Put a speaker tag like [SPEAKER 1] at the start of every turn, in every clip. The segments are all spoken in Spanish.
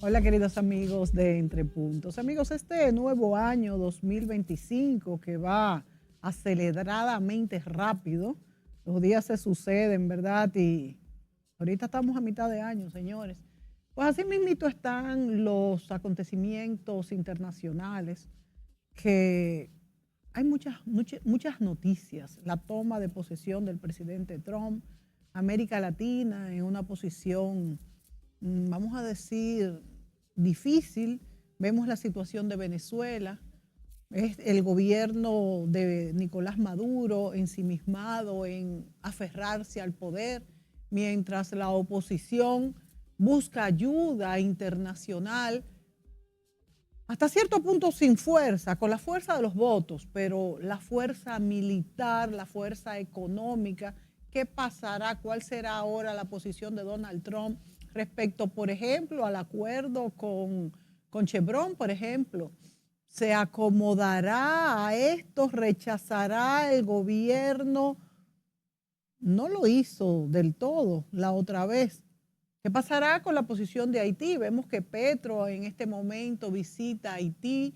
[SPEAKER 1] Hola queridos amigos de Entre Puntos. Amigos, este nuevo año 2025 que va aceleradamente rápido, los días se suceden, ¿verdad? Y ahorita estamos a mitad de año, señores. Pues así mismito están los acontecimientos internacionales que hay muchas noticias. La toma de posesión del presidente Trump, América Latina en una posición, vamos a decir, difícil. Vemos la situación de Venezuela, es el gobierno de Nicolás Maduro ensimismado en aferrarse al poder, mientras la oposición busca ayuda internacional hasta cierto punto sin fuerza, con la fuerza de los votos, pero la fuerza militar, la fuerza económica, ¿qué pasará? ¿Cuál será ahora la posición de Donald Trump respecto, por ejemplo, al acuerdo con Chevron, por ejemplo? ¿Se acomodará a esto? ¿Rechazará el gobierno? No lo hizo del todo la otra vez. ¿Qué pasará con la posición de Haití? Vemos que Petro en este momento visita Haití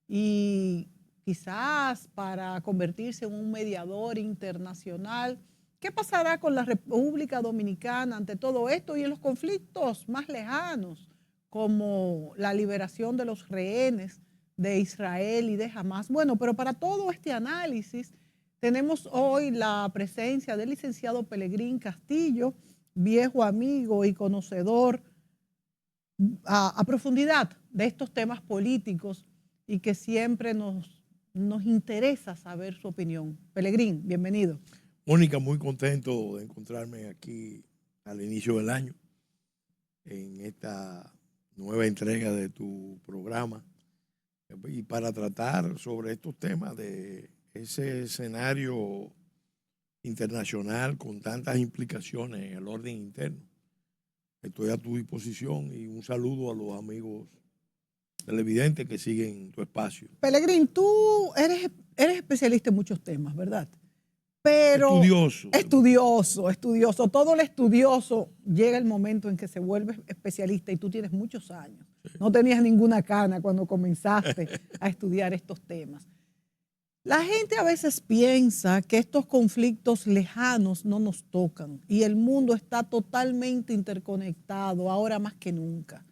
[SPEAKER 1] y quizás para convertirse en un mediador internacional. ¿Qué pasará con la República Dominicana ante todo esto y en los conflictos más lejanos, como la liberación de los rehenes de Israel y de Hamas? Bueno, pero para todo este análisis tenemos hoy la presencia del licenciado Pelegrín Castillo, viejo amigo y conocedor a profundidad de estos temas políticos y que siempre nos interesa saber su opinión. Pelegrín, bienvenido.
[SPEAKER 2] Mónica, muy contento de encontrarme aquí al inicio del año en esta nueva entrega de tu programa y para tratar sobre estos temas de ese escenario internacional con tantas implicaciones en el orden interno. Estoy a tu disposición y un saludo a los amigos televidentes que siguen tu espacio.
[SPEAKER 1] Pelegrín, tú eres especialista en muchos temas, ¿verdad? Pero
[SPEAKER 2] Estudioso.
[SPEAKER 1] estudioso. Todo el estudioso llega el momento en que se vuelve especialista y tú tienes muchos años. No tenías ninguna cana cuando comenzaste a estudiar estos temas. La gente a veces piensa que estos conflictos lejanos no nos tocan y el mundo está totalmente interconectado ahora más que nunca.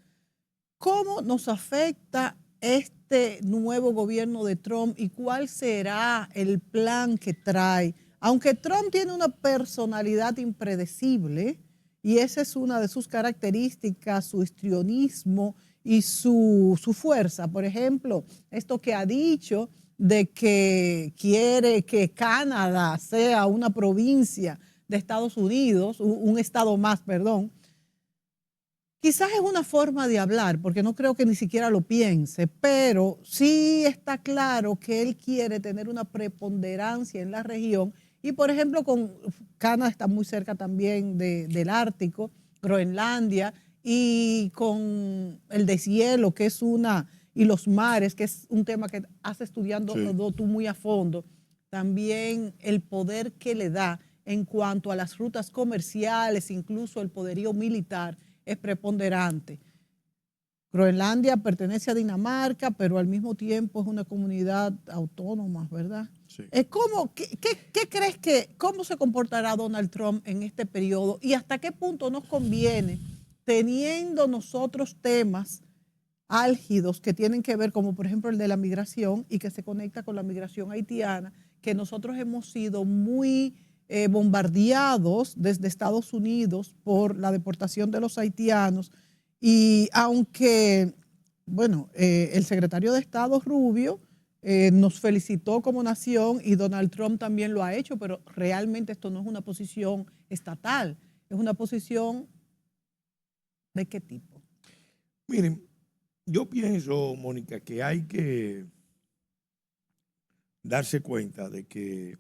[SPEAKER 1] ¿Cómo nos afecta este nuevo gobierno de Trump y cuál será el plan que trae? Aunque Trump tiene una personalidad impredecible y esa es una de sus características, su histrionismo y su fuerza. Por ejemplo, esto que ha dicho de que quiere que Canadá sea una provincia de Estados Unidos, un estado más, perdón. Quizás es una forma de hablar, porque no creo que ni siquiera lo piense, pero sí está claro que él quiere tener una preponderancia en la región y, por ejemplo, con Canadá está muy cerca también del Ártico, Groenlandia, y con el deshielo, que es y los mares, que es un tema que has estudiando
[SPEAKER 2] Sí.
[SPEAKER 1] tú muy a fondo, también el poder que le da en cuanto a las rutas comerciales, incluso el poderío militar es preponderante. Groenlandia pertenece a Dinamarca, pero al mismo tiempo es una comunidad autónoma, ¿verdad?
[SPEAKER 2] Sí.
[SPEAKER 1] ¿Qué crees cómo se comportará Donald Trump en este periodo y hasta qué punto nos conviene, teniendo nosotros temas álgidos que tienen que ver, como por ejemplo el de la migración y que se conecta con la migración haitiana, que nosotros hemos sido muy bombardeados desde Estados Unidos por la deportación de los haitianos y aunque, bueno, el secretario de Estado Rubio nos felicitó como nación y Donald Trump también lo ha hecho, pero realmente esto no es una posición estatal, es una posición ¿de qué tipo?
[SPEAKER 2] Miren, yo pienso, Mónica, que hay que darse cuenta de que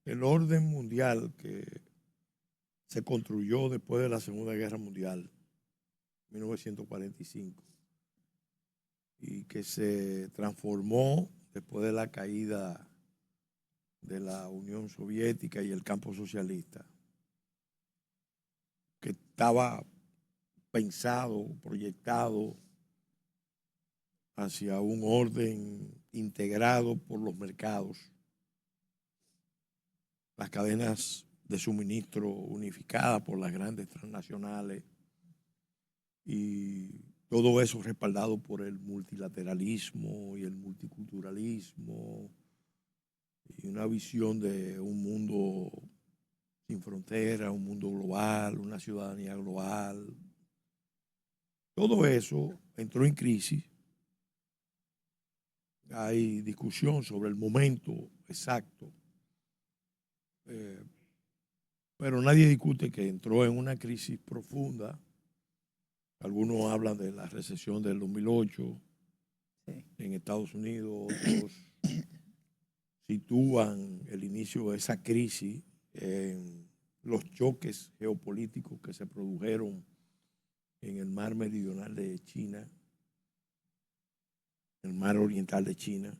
[SPEAKER 2] el orden mundial que se construyó después de la Segunda Guerra Mundial, 1945, y que se transformó después de la caída de la Unión Soviética y el campo socialista, que estaba pensado, proyectado hacia un orden integrado por los mercados, las cadenas de suministro unificadas por las grandes transnacionales y todo eso respaldado por el multilateralismo y el multiculturalismo y una visión de un mundo sin fronteras, un mundo global, una ciudadanía global. Todo eso entró en crisis. Hay discusión sobre el momento exacto, pero nadie discute que entró en una crisis profunda. Algunos hablan de la recesión del 2008 en Estados Unidos, otros sitúan el inicio de esa crisis en los choques geopolíticos que se produjeron en el mar meridional de China, el mar oriental de China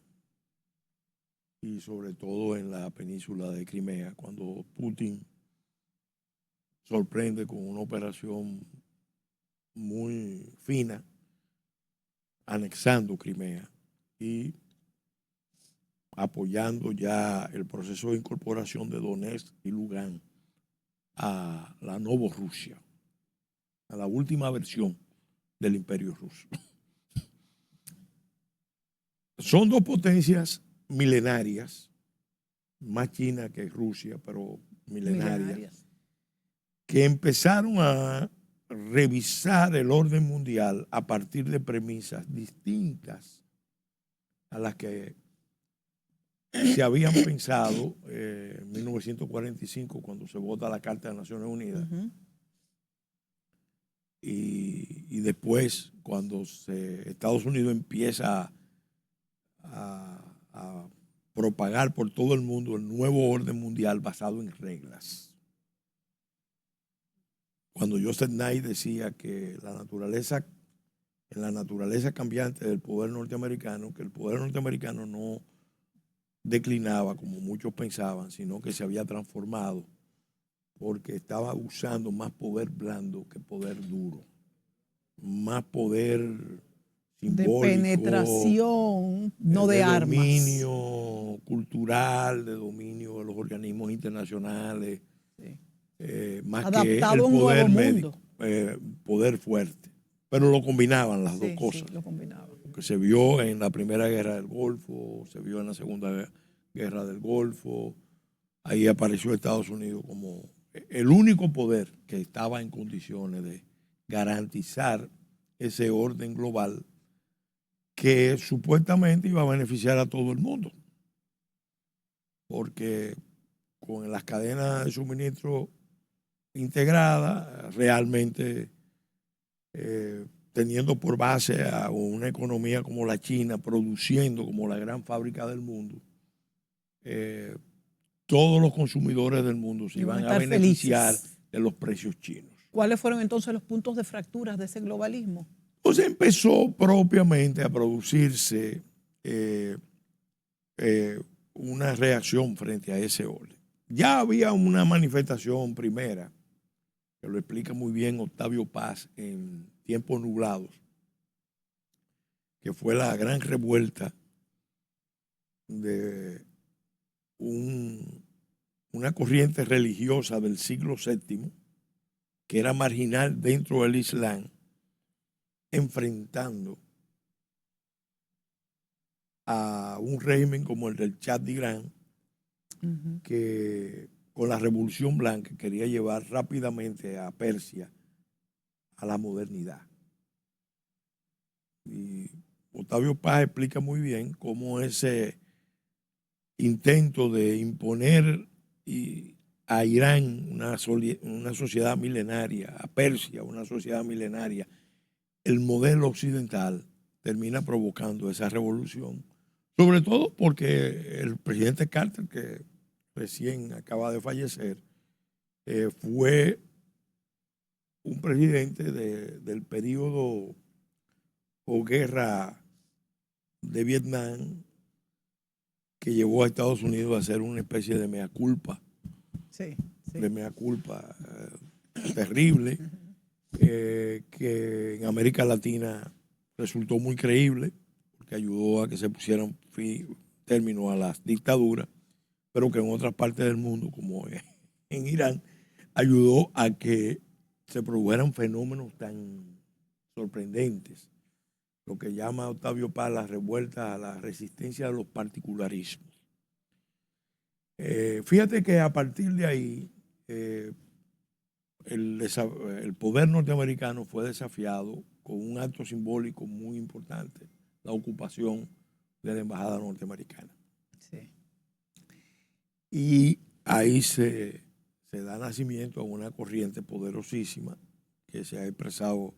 [SPEAKER 2] y sobre todo en la península de Crimea, cuando Putin sorprende con una operación muy fina, anexando Crimea y apoyando ya el proceso de incorporación de Donetsk y Lugansk a la Novorrusia, a la última versión del Imperio Ruso. Son dos potencias milenarias, más China que Rusia, pero milenarias, que empezaron a revisar el orden mundial a partir de premisas distintas a las que se habían pensado en 1945 cuando se vota la Carta de las Naciones Unidas. Y después cuando Estados Unidos empieza a propagar por todo el mundo el nuevo orden mundial basado en reglas. Cuando Joseph Nye decía que en la naturaleza cambiante del poder norteamericano, que el poder norteamericano no declinaba como muchos pensaban, sino que se había transformado porque estaba usando más poder blando que poder duro, más poder simbólico,
[SPEAKER 1] de penetración, no de armas,
[SPEAKER 2] de dominio cultural, de dominio de los organismos internacionales, más
[SPEAKER 1] adaptado
[SPEAKER 2] que el poder médico, poder fuerte. Pero lo combinaban las dos cosas.
[SPEAKER 1] Sí, lo combinaban.
[SPEAKER 2] Porque se vio en la Primera Guerra del Golfo, se vio en la Segunda Guerra del Golfo. Ahí apareció Estados Unidos como el único poder que estaba en condiciones de garantizar ese orden global que supuestamente iba a beneficiar a todo el mundo. Porque con las cadenas de suministro integradas, realmente teniendo por base a una economía como la China, produciendo como la gran fábrica del mundo, todos los consumidores del mundo se iban a beneficiar de los precios chinos.
[SPEAKER 1] ¿Cuáles fueron entonces los puntos de fracturas de ese globalismo?
[SPEAKER 2] Entonces empezó propiamente a producirse una reacción frente a ese orden. Ya había una manifestación primera, que lo explica muy bien Octavio Paz en Tiempos Nublados, que fue la gran revuelta de una corriente religiosa del siglo VII, que era marginal dentro del Islam, enfrentando a un régimen como el del Shah de Irán, que con la Revolución Blanca quería llevar rápidamente a Persia a la modernidad. Y Octavio Paz explica muy bien cómo ese intento de imponer a Irán una sociedad milenaria, a Persia una sociedad milenaria, el modelo occidental termina provocando esa revolución, sobre todo porque el presidente Carter, que recién acaba de fallecer, fue un presidente del periodo o guerra de Vietnam que llevó a Estados Unidos a hacer una especie de mea culpa, de mea culpa terrible, que en América Latina resultó muy creíble, porque ayudó a que se pusieran término a las dictaduras, pero que en otras partes del mundo, como en Irán, ayudó a que se produjeran fenómenos tan sorprendentes, lo que llama Octavio Paz la revuelta a la resistencia de los particularismos. Fíjate que a partir de ahí el poder norteamericano fue desafiado con un acto simbólico muy importante, la ocupación de la embajada norteamericana.
[SPEAKER 1] Sí.
[SPEAKER 2] Y ahí se da nacimiento a una corriente poderosísima que se ha expresado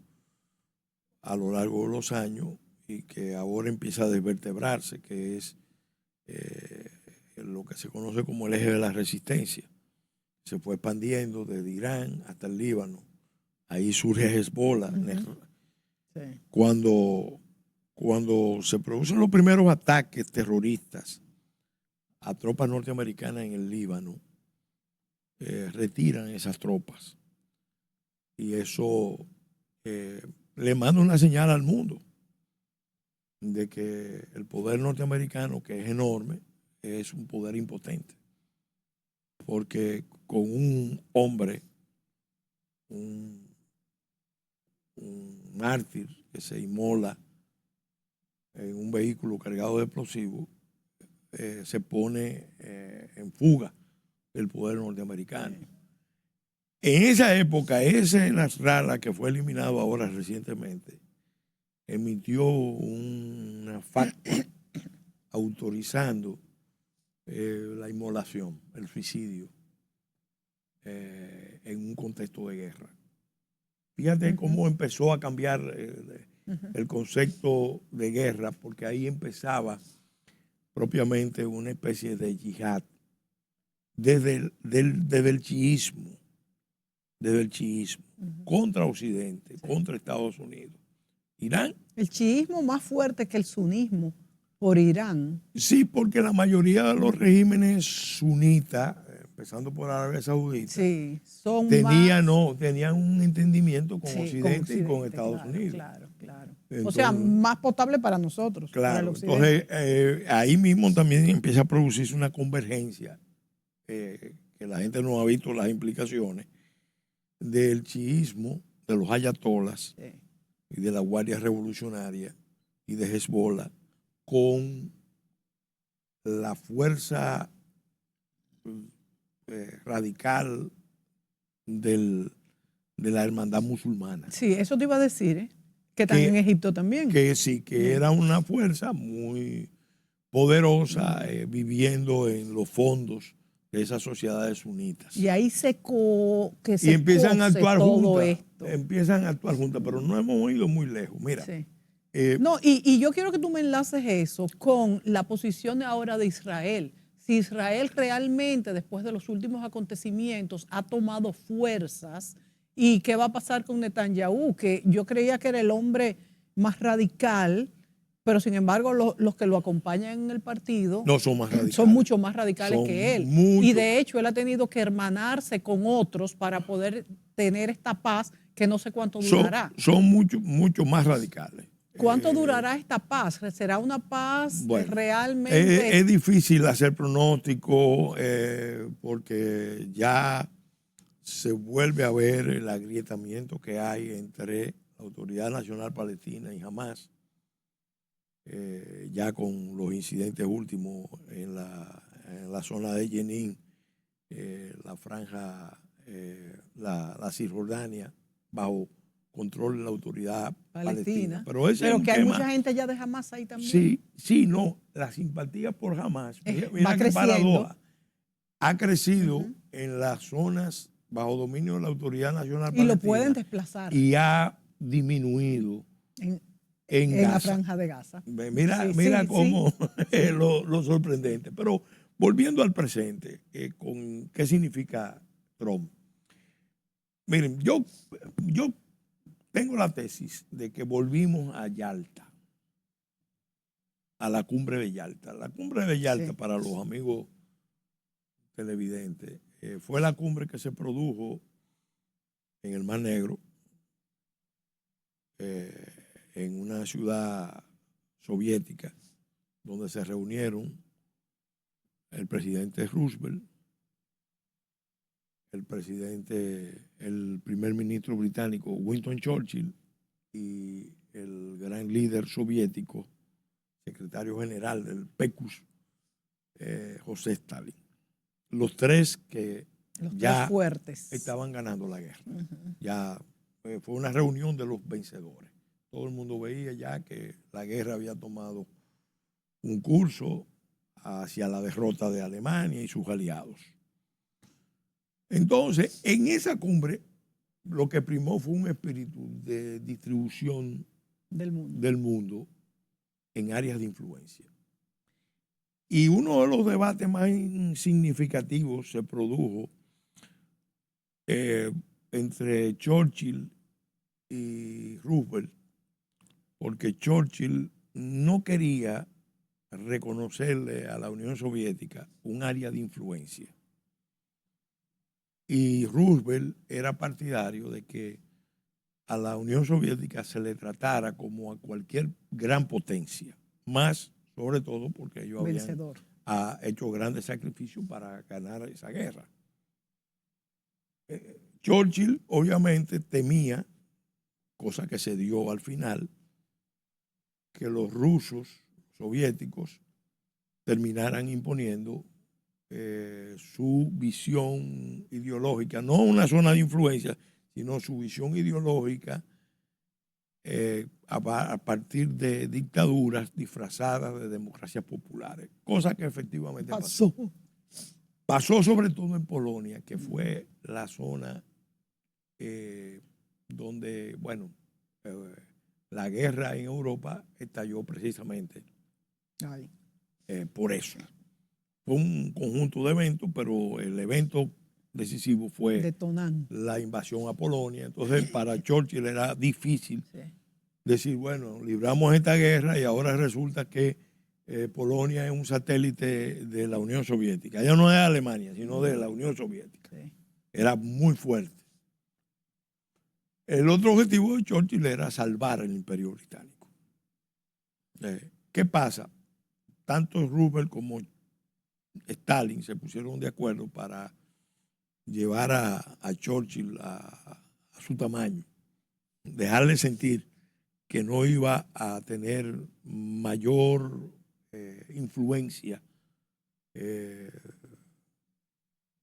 [SPEAKER 2] a lo largo de los años y que ahora empieza a desvertebrarse, que es lo que se conoce como el eje de la resistencia. Se fue expandiendo desde Irán hasta el Líbano. Ahí surge Hezbollah. Sí. Cuando se producen los primeros ataques terroristas a tropas norteamericanas en el Líbano, retiran esas tropas. Y eso le manda una señal al mundo de que el poder norteamericano, que es enorme, es un poder impotente. Porque con un hombre, un mártir que se inmola en un vehículo cargado de explosivos, se pone en fuga el poder norteamericano. En esa época, ese Nasrallah, que fue eliminado ahora recientemente, emitió una fatwa autorizando la inmolación, el suicidio, en un contexto de guerra. Fíjate cómo empezó a cambiar el concepto de guerra, porque ahí empezaba propiamente una especie de yihad desde el chiismo, contra Occidente, contra Estados Unidos. Irán.
[SPEAKER 1] El chiismo más fuerte que el sunismo por Irán.
[SPEAKER 2] Sí, porque la mayoría de los regímenes sunitas, empezando por Arabia Saudita,
[SPEAKER 1] sí,
[SPEAKER 2] tenían un entendimiento con Occidente y con Estados Unidos.
[SPEAKER 1] Claro. Entonces, o sea, más potable para nosotros.
[SPEAKER 2] Claro, para entonces ahí mismo también empieza a producirse una convergencia, que la gente no ha visto las implicaciones del chiismo, de los ayatolas y de la Guardia Revolucionaria y de Hezbollah con la fuerza radical de la hermandad musulmana.
[SPEAKER 1] Sí, eso te iba a decir, que están en Egipto también.
[SPEAKER 2] Que sí, que era una fuerza muy poderosa viviendo en los fondos de esas sociedades sunitas.
[SPEAKER 1] Y ahí
[SPEAKER 2] y empiezan a actuar juntas. Empiezan a actuar juntas, pero no hemos ido muy lejos. Mira.
[SPEAKER 1] Sí. No, y yo quiero que tú me enlaces eso con la posición de ahora de Israel. Si Israel realmente, después de los últimos acontecimientos, ha tomado fuerzas, ¿y qué va a pasar con Netanyahu? Que yo creía que era el hombre más radical, pero sin embargo los que lo acompañan en el partido
[SPEAKER 2] no son más radicales.
[SPEAKER 1] Son mucho más radicales que él. Y de hecho él ha tenido que hermanarse con otros para poder tener esta paz que no sé cuánto durará.
[SPEAKER 2] Son mucho más radicales.
[SPEAKER 1] ¿Cuánto durará esta paz? ¿Será una paz realmente?
[SPEAKER 2] Es difícil hacer pronóstico porque ya se vuelve a ver el agrietamiento que hay entre la Autoridad Nacional Palestina y Hamás, ya con los incidentes últimos en la zona de Jenin, la franja, la Cisjordania, bajo control de la autoridad palestina. Pero
[SPEAKER 1] que hay mucha gente ya de Hamás ahí también.
[SPEAKER 2] Sí, no. La simpatía por Hamás, mira qué paradoja, ha crecido en las zonas bajo dominio de la Autoridad Nacional Palestina.
[SPEAKER 1] Y lo pueden desplazar.
[SPEAKER 2] Y ha disminuido en
[SPEAKER 1] la franja de Gaza.
[SPEAKER 2] Mira cómo lo sorprendente. Pero volviendo al presente, ¿qué significa Trump? Miren, yo tengo la tesis de que volvimos a Yalta, a la cumbre de Yalta. La cumbre de Yalta, para los amigos televidentes, fue la cumbre que se produjo en el Mar Negro en una ciudad soviética donde se reunieron el presidente Roosevelt, el primer ministro británico Winston Churchill y el gran líder soviético, secretario general del PECUS, José Stalin. Los tres que ya
[SPEAKER 1] fuertes
[SPEAKER 2] estaban ganando la guerra. Ya fue una reunión de los vencedores. Todo el mundo veía ya que la guerra había tomado un curso hacia la derrota de Alemania y sus aliados. Entonces, en esa cumbre, lo que primó fue un espíritu de distribución del mundo en áreas de influencia. Y uno de los debates más significativos se produjo entre Churchill y Roosevelt, porque Churchill no quería reconocerle a la Unión Soviética un área de influencia. Y Roosevelt era partidario de que a la Unión Soviética se le tratara como a cualquier gran potencia, más sobre todo porque ellos habían hecho grandes sacrificios para ganar esa guerra. Churchill obviamente temía, cosa que se dio al final, que los rusos soviéticos terminaran imponiendo su visión ideológica, no una zona de influencia, sino su visión ideológica a partir de dictaduras disfrazadas de democracias populares, cosa que efectivamente pasó. Pasó sobre todo en Polonia, que fue la zona donde, bueno, la guerra en Europa estalló precisamente por eso. Fue un conjunto de eventos, pero el evento decisivo fue la invasión a Polonia. Entonces, para Churchill era difícil decir, bueno, libramos esta guerra y ahora resulta que Polonia es un satélite de la Unión Soviética. Ya no es de Alemania, sino de la Unión Soviética. Era muy fuerte. El otro objetivo de Churchill era salvar el Imperio Británico. ¿Qué pasa? Tanto Roosevelt como Stalin se pusieron de acuerdo para llevar a Churchill a su tamaño, dejarle sentir que no iba a tener mayor influencia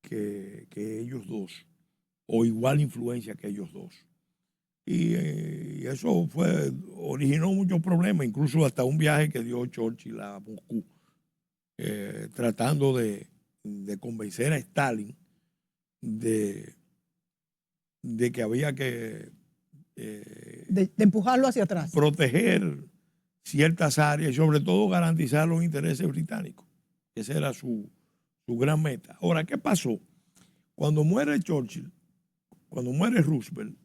[SPEAKER 2] que ellos dos, o igual influencia que ellos dos. Y eso originó muchos problemas, incluso hasta un viaje que dio Churchill a Moscú, tratando de convencer a Stalin de que había que
[SPEAKER 1] de empujarlo hacia atrás,
[SPEAKER 2] proteger ciertas áreas y sobre todo garantizar los intereses británicos. Esa era su gran meta. Ahora, ¿qué pasó? Cuando muere Churchill, cuando muere Roosevelt,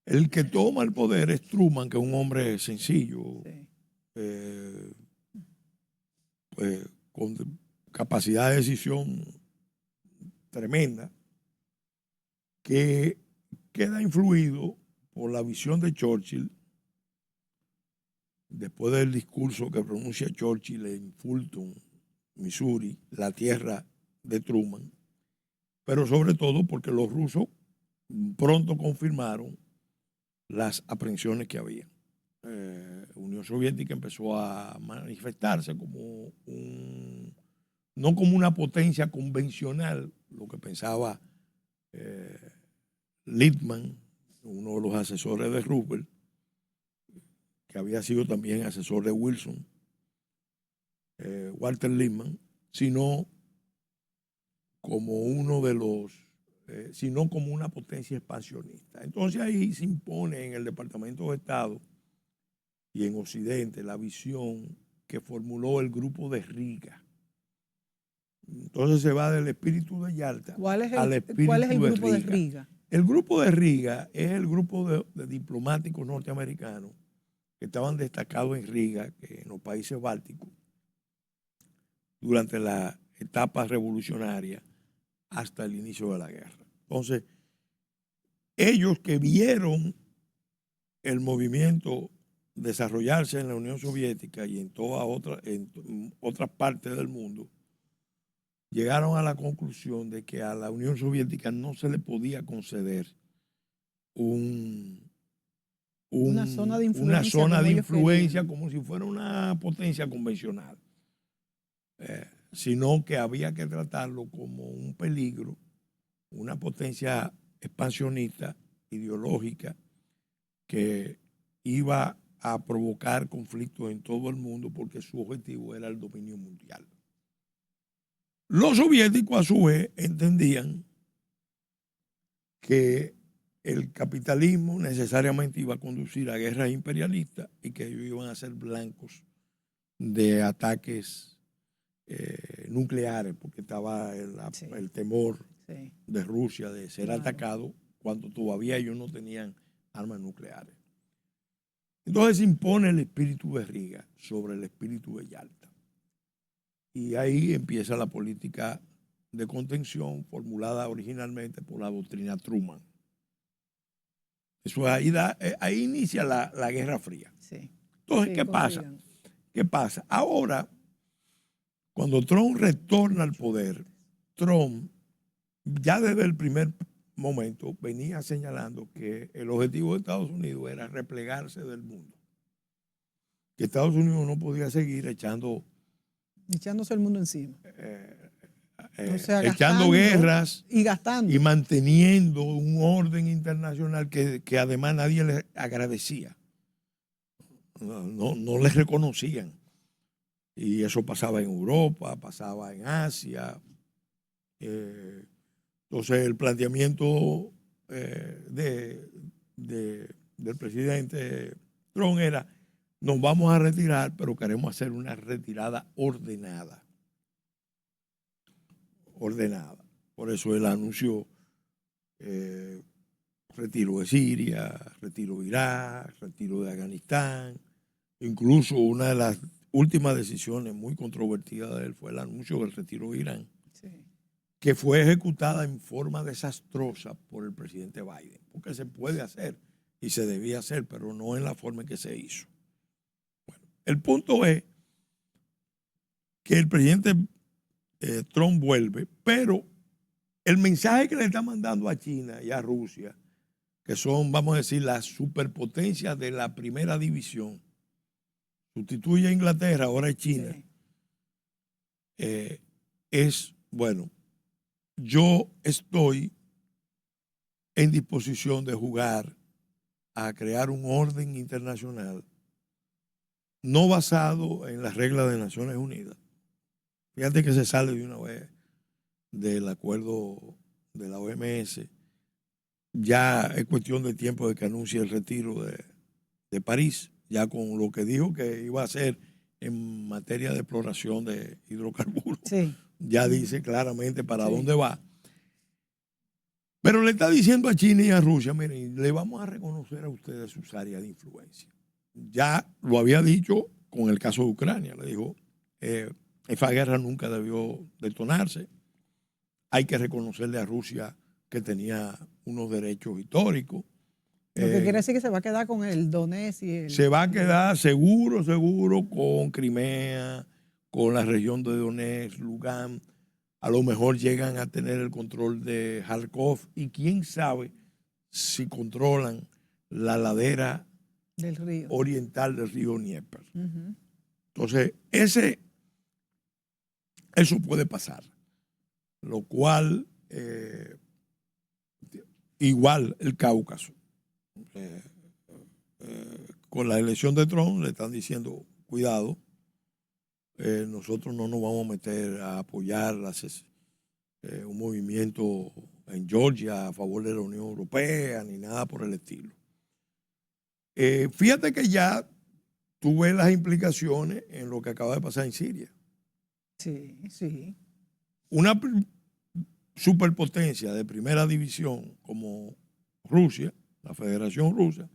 [SPEAKER 2] el que toma el poder es Truman, que es un hombre sencillo, pues, con capacidad de decisión tremenda, que queda influido por la visión de Churchill después del discurso que pronuncia Churchill en Fulton, Missouri, la tierra de Truman, pero sobre todo porque los rusos pronto confirmaron las aprehensiones que había. Unión Soviética empezó a manifestarse como no como una potencia convencional, lo que pensaba Littman, uno de los asesores de Roosevelt, que había sido también asesor de Wilson, Walter Lippmann, sino como sino como una potencia expansionista. Entonces ahí se impone en el Departamento de Estado y en Occidente la visión que formuló el Grupo de Riga. Entonces se va del espíritu de Yalta al espíritu de Riga. El Grupo de Riga es el grupo de diplomáticos norteamericanos que estaban destacados en Riga, en los países bálticos, durante la etapa revolucionaria hasta el inicio de la guerra. Entonces, ellos que vieron el movimiento desarrollarse en la Unión Soviética y en otras partes del mundo, llegaron a la conclusión de que a la Unión Soviética no se le podía conceder
[SPEAKER 1] una zona de
[SPEAKER 2] una
[SPEAKER 1] influencia,
[SPEAKER 2] zona
[SPEAKER 1] como
[SPEAKER 2] de
[SPEAKER 1] ellos
[SPEAKER 2] influencia
[SPEAKER 1] querían.
[SPEAKER 2] como si fuera una potencia convencional, sino que había que tratarlo como un peligro, una potencia expansionista, ideológica, que iba a provocar conflictos en todo el mundo porque su objetivo era el dominio mundial. Los soviéticos, a su vez, entendían que el capitalismo necesariamente iba a conducir a guerras imperialistas y que ellos iban a ser blancos de ataques nucleares, porque estaba el temor de Rusia de ser atacado cuando todavía ellos no tenían armas nucleares. Entonces se impone el espíritu de Riga sobre el espíritu de Yalta. Y ahí empieza la política de contención formulada originalmente por la doctrina Truman. Eso ahí inicia la Guerra Fría.
[SPEAKER 1] Sí.
[SPEAKER 2] Entonces, ¿qué pasa? ¿Qué pasa? Ahora, cuando Trump retorna al poder, Trump ya desde el primer momento venía señalando que el objetivo de Estados Unidos era replegarse del mundo. Que Estados Unidos no podía seguir echándose
[SPEAKER 1] el mundo encima.
[SPEAKER 2] Echando guerras
[SPEAKER 1] y gastando
[SPEAKER 2] y manteniendo un orden internacional que además nadie le agradecía. No les reconocían. Y eso pasaba en Europa, pasaba en Asia. Entonces el planteamiento del presidente Trump era: nos vamos a retirar, pero queremos hacer una retirada ordenada. Por eso él anunció retiro de Siria, retiro de Irak, retiro de Afganistán. Incluso una de las últimas decisiones muy controvertidas de él fue el anuncio del retiro de Irán, que fue ejecutada en forma desastrosa por el presidente Biden, porque se puede hacer y se debía hacer, pero no en la forma en que se hizo. Bueno, el punto es que el presidente Trump vuelve, pero el mensaje que le está mandando a China y a Rusia, que son, vamos a decir, las superpotencias de la primera división, sustituye a Inglaterra, ahora es China, es, bueno, yo estoy en disposición de jugar a crear un orden internacional no basado en las reglas de Naciones Unidas. Fíjate que se sale de una vez del acuerdo de la OMS. Ya es cuestión de tiempo de que anuncie el retiro de París, ya con lo que dijo que iba a hacer en materia de exploración de hidrocarburos. Ya dice claramente para dónde va. Pero le está diciendo a China y a Rusia: miren, le vamos a reconocer a ustedes sus áreas de influencia. Ya lo había dicho con el caso de Ucrania. Le dijo, esa guerra nunca debió detonarse. Hay que reconocerle a Rusia que tenía unos derechos históricos.
[SPEAKER 1] Lo que quiere decir que se va a quedar con el Donetsk y el...
[SPEAKER 2] Se va a quedar seguro con Crimea, con la región de Donetsk, Lugansk. A lo mejor llegan a tener el control de Kharkov y quién sabe si controlan la ladera
[SPEAKER 1] del río
[SPEAKER 2] oriental del río Dnieper. Entonces, eso puede pasar. Lo cual, igual el Cáucaso. Con la elección de Trump le están diciendo: cuidado, nosotros no nos vamos a meter a apoyar un movimiento en Georgia a favor de la Unión Europea ni nada por el estilo. Fíjate que ya tú ves las implicaciones en lo que acaba de pasar en Siria.
[SPEAKER 1] Sí.
[SPEAKER 2] Una superpotencia de primera división como Rusia, la Federación Rusa,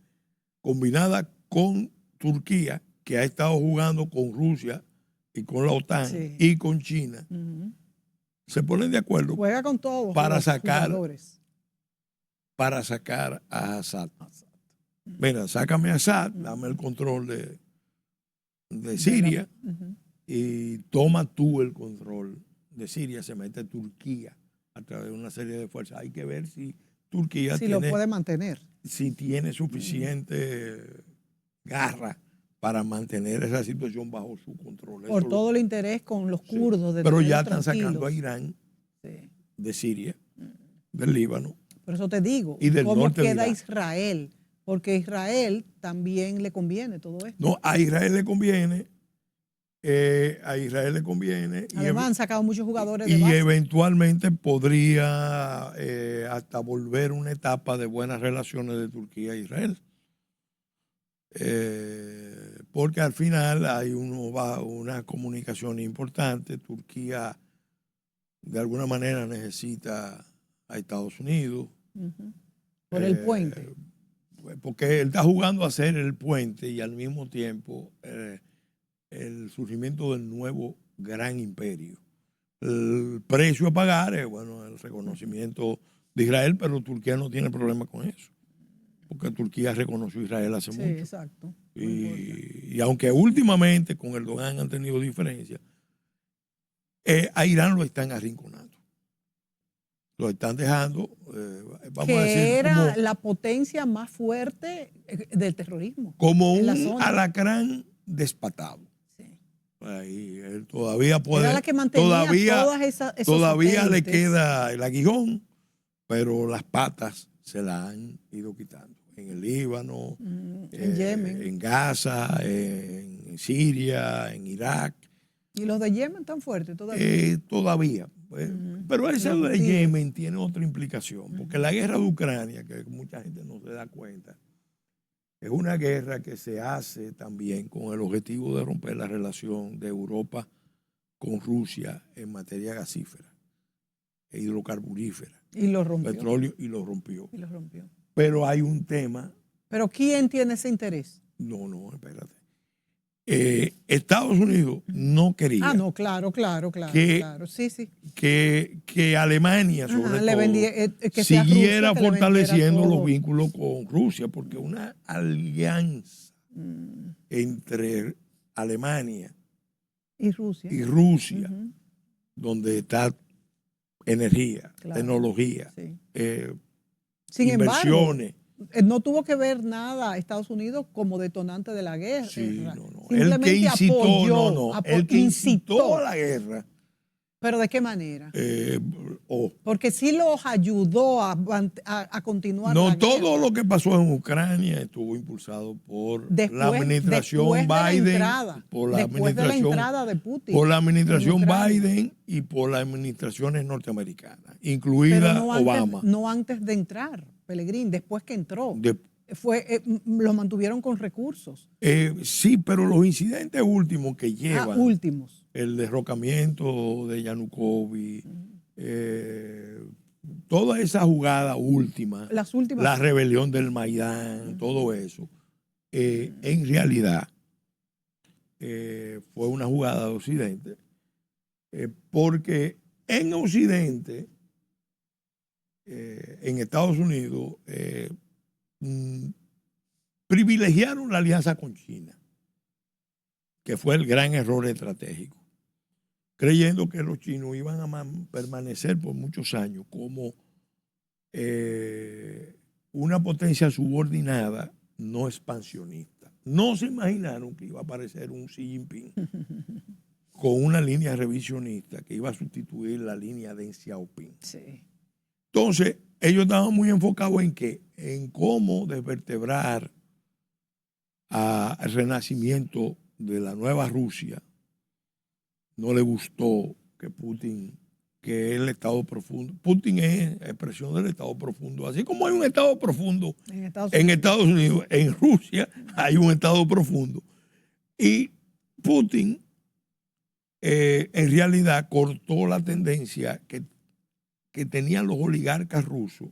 [SPEAKER 2] combinada con Turquía, que ha estado jugando con Rusia y con la OTAN y con China, se ponen de acuerdo.
[SPEAKER 1] Juega con todos
[SPEAKER 2] para
[SPEAKER 1] los
[SPEAKER 2] sacar
[SPEAKER 1] jugadores.
[SPEAKER 2] Para sacar a Assad. Mira, sácame a Assad, dame el control de Siria y toma tú el control de Siria. Se mete Turquía a través de una serie de fuerzas. Hay que ver si Turquía
[SPEAKER 1] si lo puede mantener.
[SPEAKER 2] Si tiene suficiente garra para mantener esa situación bajo su control.
[SPEAKER 1] Por todo el interés con los kurdos. De
[SPEAKER 2] pero ya
[SPEAKER 1] tranquilos.
[SPEAKER 2] están sacando a Irán de Siria, del Líbano.
[SPEAKER 1] Por eso te digo,
[SPEAKER 2] y del
[SPEAKER 1] ¿cómo
[SPEAKER 2] norte
[SPEAKER 1] queda
[SPEAKER 2] de
[SPEAKER 1] Israel? Porque a Israel también le conviene todo esto.
[SPEAKER 2] No, a Israel le conviene.
[SPEAKER 1] Además, han sacado muchos jugadores de
[SPEAKER 2] base. Y
[SPEAKER 1] base.
[SPEAKER 2] eventualmente podría hasta volver una etapa de buenas relaciones de Turquía e Israel. Porque al final hay una comunicación importante. Turquía de alguna manera necesita a Estados Unidos.
[SPEAKER 1] Por el puente.
[SPEAKER 2] Porque él está jugando a hacer el puente y al mismo tiempo el surgimiento del nuevo gran imperio. El precio a pagar es el reconocimiento de Israel, pero Turquía no tiene problema con eso. Porque Turquía reconoció a Israel hace mucho.
[SPEAKER 1] Sí, exacto.
[SPEAKER 2] Y aunque últimamente con Erdogan han tenido diferencias, a Irán lo están arrinconando. Lo están dejando, vamos a decir,
[SPEAKER 1] era la potencia más fuerte del terrorismo.
[SPEAKER 2] Como un alacrán despatado. Sí. Ahí, él todavía puede.
[SPEAKER 1] Era la que mantenía todas esas
[SPEAKER 2] todavía le queda el aguijón, pero las patas se las han ido quitando. En el Líbano,
[SPEAKER 1] en Yemen,
[SPEAKER 2] en Gaza, en Siria, en Irak.
[SPEAKER 1] ¿Y los de Yemen están fuertes todavía?
[SPEAKER 2] Todavía. Pero ese de Yemen tiene otra implicación, porque la guerra de Ucrania, que mucha gente no se da cuenta, es una guerra que se hace también con el objetivo de romper la relación de Europa con Rusia en materia gasífera e hidrocarburífera.
[SPEAKER 1] Y lo rompió.
[SPEAKER 2] Petróleo y lo rompió.
[SPEAKER 1] Y lo rompió.
[SPEAKER 2] Pero hay un tema.
[SPEAKER 1] ¿Pero quién tiene ese interés?
[SPEAKER 2] No, espérate. Estados Unidos no quería.
[SPEAKER 1] No, claro. Sí.
[SPEAKER 2] Que Alemania, sobre todo, siguiera fortaleciendo los vínculos con Rusia, porque una alianza entre Alemania
[SPEAKER 1] y
[SPEAKER 2] Rusia, donde está energía, tecnología,
[SPEAKER 1] Sin
[SPEAKER 2] inversiones.
[SPEAKER 1] embargo, no tuvo que ver nada Estados Unidos como detonante de la guerra.
[SPEAKER 2] Sí, el que incitó, el que incitó a la guerra.
[SPEAKER 1] ¿Pero de qué manera? Porque sí los ayudó a continuar la guerra.
[SPEAKER 2] Todo lo que pasó en Ucrania estuvo impulsado por la administración Biden,
[SPEAKER 1] después de la entrada de Putin.
[SPEAKER 2] Por la administración Biden y por las administraciones norteamericanas, incluida Obama.
[SPEAKER 1] No antes de entrar, Pelegrín, después que entró. Los mantuvieron con recursos.
[SPEAKER 2] Sí, pero los incidentes últimos que llevan.
[SPEAKER 1] Últimos.
[SPEAKER 2] El derrocamiento de Yanukovych, toda esa jugada última,
[SPEAKER 1] las últimas,
[SPEAKER 2] la rebelión del Maidán, todo eso, en realidad fue una jugada de Occidente, porque en Occidente, en Estados Unidos, privilegiaron la alianza con China, que fue el gran error estratégico, creyendo que los chinos iban a permanecer por muchos años como una potencia subordinada no expansionista. No se imaginaron que iba a aparecer un Xi Jinping con una línea revisionista que iba a sustituir la línea de Deng Xiaoping.
[SPEAKER 1] Sí.
[SPEAKER 2] Entonces, ellos estaban muy enfocados en qué, en cómo desvertebrar al renacimiento de la nueva Rusia. No le gustó que Putin, que es el Estado profundo. Putin es expresión del Estado profundo. Así como hay un Estado profundo en Estados Unidos, en Rusia hay un Estado profundo. Y Putin en realidad cortó la tendencia que tenían los oligarcas rusos,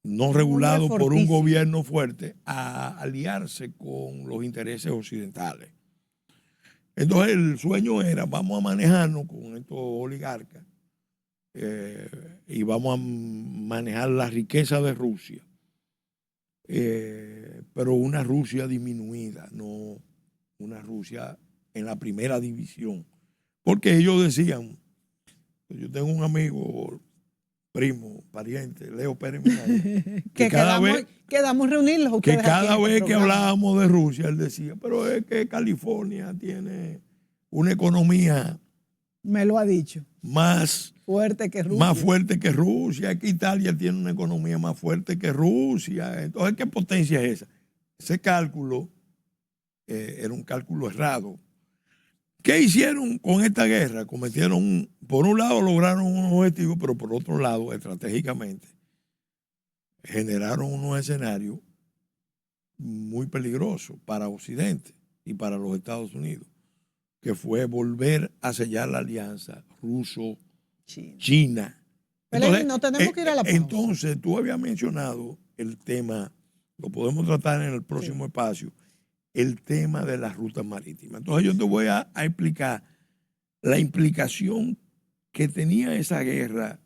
[SPEAKER 2] no regulados por un gobierno fuerte, a aliarse con los intereses occidentales. Entonces el sueño era, vamos a manejarnos con estos oligarcas y vamos a manejar la riqueza de Rusia pero una Rusia disminuida, no una Rusia en la primera división. Porque ellos decían, yo tengo un amigo, primo, pariente, Leo Pérez Minaya,
[SPEAKER 1] que quedamos reunirlos ustedes
[SPEAKER 2] que cada
[SPEAKER 1] aquí en
[SPEAKER 2] vez
[SPEAKER 1] este
[SPEAKER 2] que
[SPEAKER 1] programa.
[SPEAKER 2] hablábamos de Rusia, él decía, pero es que California tiene una economía
[SPEAKER 1] me lo ha dicho.
[SPEAKER 2] más
[SPEAKER 1] fuerte que Rusia.
[SPEAKER 2] Más fuerte que Rusia, que Italia tiene una economía más fuerte que Rusia. Entonces, ¿qué potencia es esa? Ese cálculo era un cálculo errado. ¿Qué hicieron con esta guerra? Por un lado lograron un objetivo, pero por otro lado, estratégicamente, generaron unos escenarios muy peligrosos para Occidente y para los Estados Unidos, que fue volver a sellar la alianza ruso-China.
[SPEAKER 1] Entonces, no tenemos que ir a la pausa.
[SPEAKER 2] Entonces, tú habías mencionado el tema, lo podemos tratar en el próximo espacio, el tema de las rutas marítimas. Entonces, yo te voy a explicar la implicación que tenía esa guerra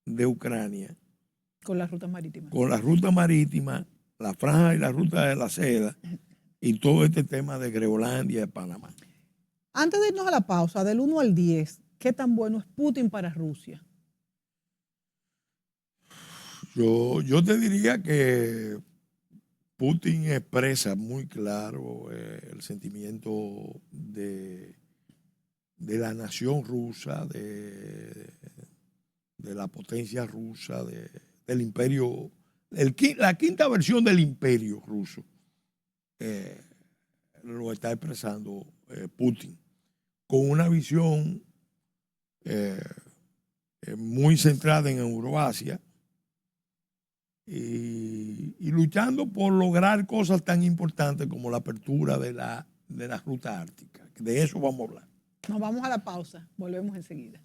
[SPEAKER 2] de Ucrania
[SPEAKER 1] con las rutas marítimas.
[SPEAKER 2] Con las rutas marítimas, la franja y la ruta de la seda y todo este tema de Groenlandia y de Panamá.
[SPEAKER 1] Antes de irnos a la pausa, del 1 al 10, ¿qué tan bueno es Putin para Rusia?
[SPEAKER 2] Yo te diría que Putin expresa muy claro el sentimiento de la nación rusa, de la potencia rusa, del imperio, la quinta versión del imperio ruso. Lo está expresando Putin con una visión muy centrada en Euroasia y luchando por lograr cosas tan importantes como la apertura de la ruta ártica. De eso vamos a hablar.
[SPEAKER 1] Nos vamos a la pausa, volvemos enseguida.